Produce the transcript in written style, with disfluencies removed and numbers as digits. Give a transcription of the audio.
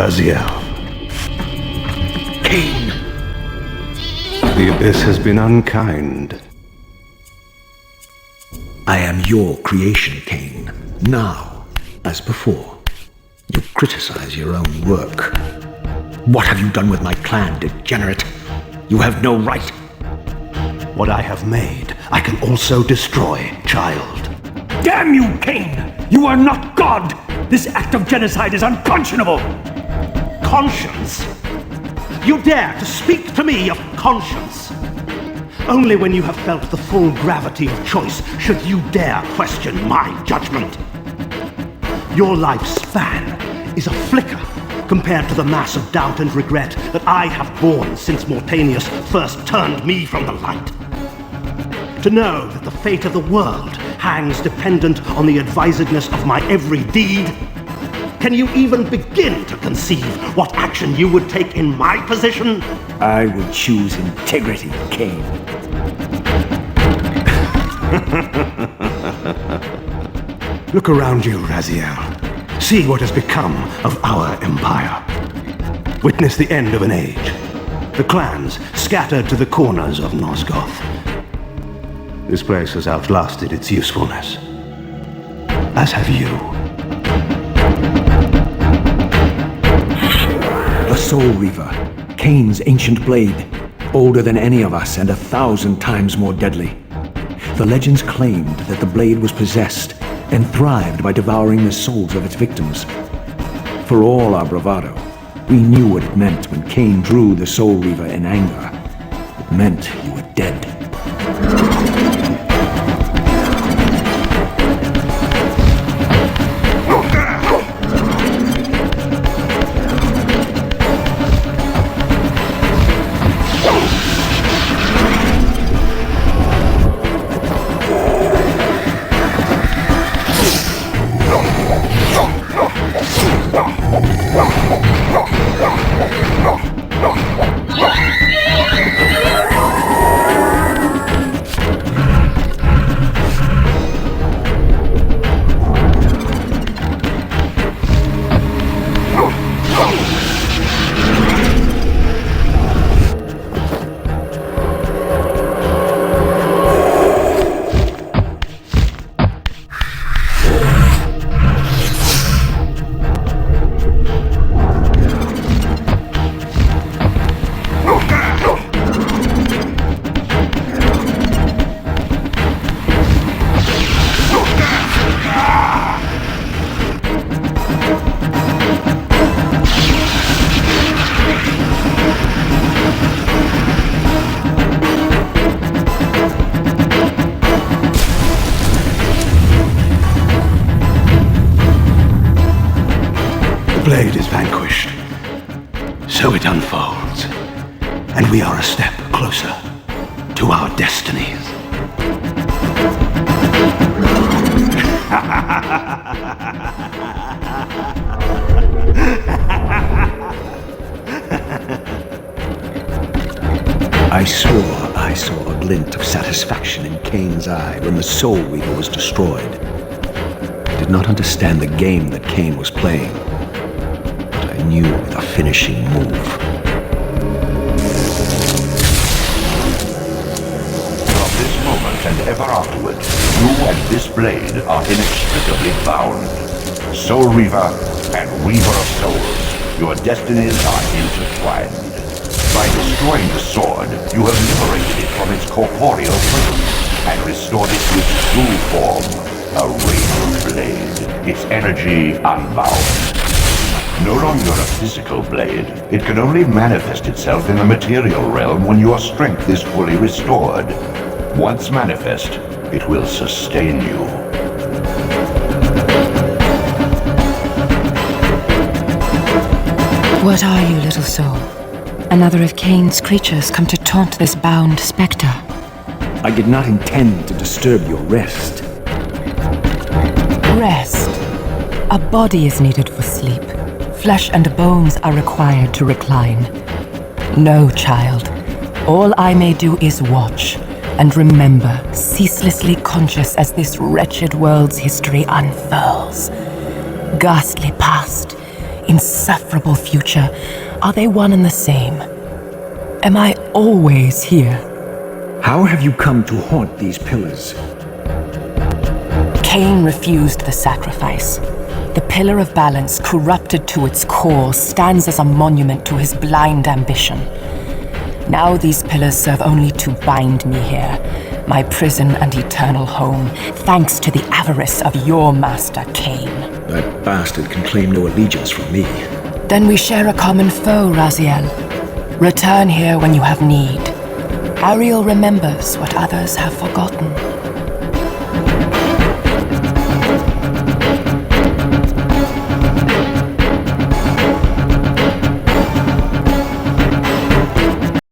Raziel. Cain! The Abyss has been unkind. I am your creation, Cain. Now, as before, you criticize your own work. What have you done with my clan, degenerate? You have no right. What I have made, I can also destroy, child. Damn you, Cain! You are not God! This act of genocide is unconscionable! Conscience? You dare to speak to me of conscience? Only when you have felt the full gravity of choice should you dare question my judgment. Your lifespan is a flicker compared to the mass of doubt and regret that I have borne since Mortanius first turned me from the light. To know that the fate of the world hangs dependent on the advisedness of my every deed? Can you even begin to conceive what action you would take in my position? I would choose integrity, Cain. Look around you, Raziel. See what has become of our empire. Witness the end of an age. The clans scattered to the corners of Nosgoth. This place has outlasted its usefulness. As have you. The Soul Reaver, Cain's ancient blade, older than any of us and 1,000 times more deadly. The legends claimed that the blade was possessed and thrived by devouring the souls of its victims. For all our bravado, we knew what it meant when Cain drew the Soul Reaver in anger. It meant you were dead. The blade is vanquished. So it unfolds. And we are a step closer to our destinies. I saw a glint of satisfaction in Cain's eye when the Soul Reaver was destroyed. I did not understand the game that Cain was playing, but I knew the finishing move. From this moment and ever afterward, you and this blade are inextricably bound. Soul Reaver and Weaver of Souls, your destinies are intertwined. By destroying the sword, you have liberated it from its corporeal prison and restored it to its true form, a radiant blade, its energy unbound. No longer a physical blade, it can only manifest itself in the material realm when your strength is fully restored. Once manifest, it will sustain you. What are you, little soul? Another of Cain's creatures come to taunt this bound spectre. I did not intend to disturb your rest. Rest. A body is needed for sleep. Flesh and bones are required to recline. No, child. All I may do is watch and remember, ceaselessly conscious as this wretched world's history unfurls. Ghastly past, insufferable future, are they one and the same? Am I always here? How have you come to haunt these pillars? Cain refused the sacrifice. The pillar of balance, corrupted to its core, stands as a monument to his blind ambition. Now these pillars serve only to bind me here, my prison and eternal home, thanks to the avarice of your master, Cain. That bastard can claim no allegiance from me. Then we share a common foe, Raziel. Return here when you have need. Ariel remembers what others have forgotten.